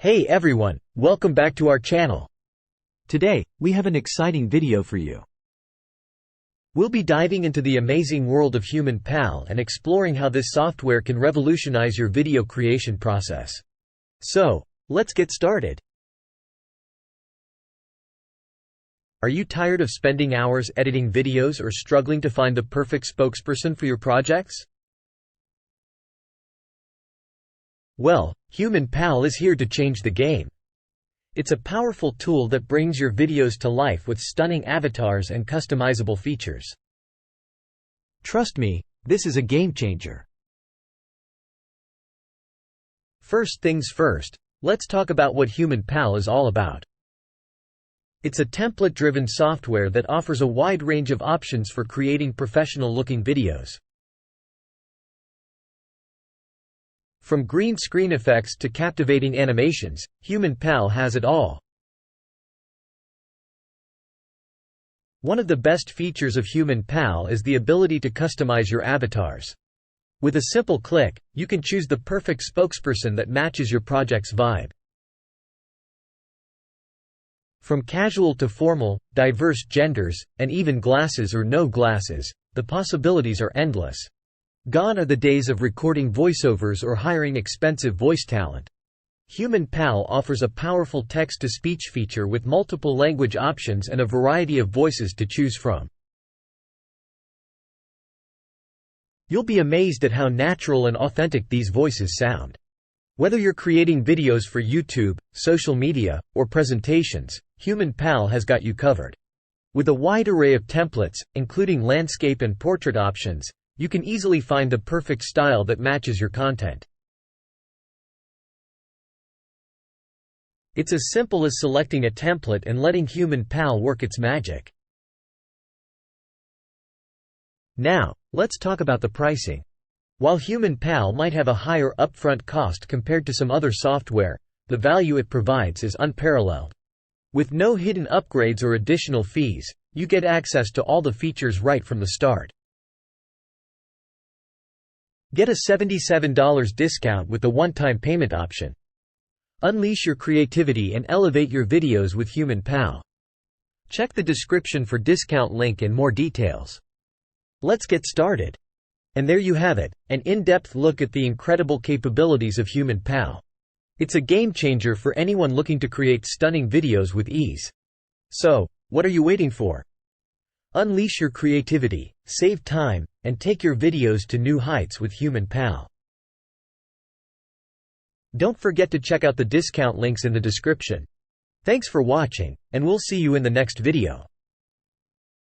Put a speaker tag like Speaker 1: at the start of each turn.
Speaker 1: Hey everyone, welcome back to our channel.
Speaker 2: Today, we have an exciting video for you.
Speaker 1: We'll be diving into the amazing world of HumanPal and exploring how this software can revolutionize your video creation process. So, let's get started. Are you tired of spending hours editing videos or struggling to find the perfect spokesperson for your projects? Well, HumanPal is here to change the game. It's a powerful tool that brings your videos to life with stunning avatars and customizable features.
Speaker 2: Trust me, this is a game changer.
Speaker 1: First things first, let's talk about what HumanPal is all about. It's a template-driven software that offers a wide range of options for creating professional-looking videos. From green screen effects to captivating animations, HumanPal has it all. One of the best features of HumanPal is the ability to customize your avatars. With a simple click, you can choose the perfect spokesperson that matches your project's vibe. From casual to formal, diverse genders, and even glasses or no glasses, the possibilities are endless. Gone are the days of recording voiceovers or hiring expensive voice talent. HumanPal offers a powerful text-to-speech feature with multiple language options and a variety of voices to choose from. You'll be amazed at how natural and authentic these voices sound. Whether you're creating videos for YouTube, social media, or presentations, HumanPal has got you covered. With a wide array of templates, including landscape and portrait options, you can easily find the perfect style that matches your content. It's as simple as selecting a template and letting HumanPal work its magic. Now, let's talk about the pricing. While HumanPal might have a higher upfront cost compared to some other software, the value it provides is unparalleled. With no hidden upgrades or additional fees, you get access to all the features right from the start. Get a $77 discount with the one-time payment option. Unleash your creativity and elevate your videos with HumanPal. Check the description for discount link and more details. Let's get started. And there you have it, an in-depth look at the incredible capabilities of HumanPal. It's a game changer for anyone looking to create stunning videos with ease. So, what are you waiting for? Unleash your creativity, save time, and take your videos to new heights with HumanPal. Don't forget to check out the discount links in the description. Thanks for watching, and we'll see you in the next video.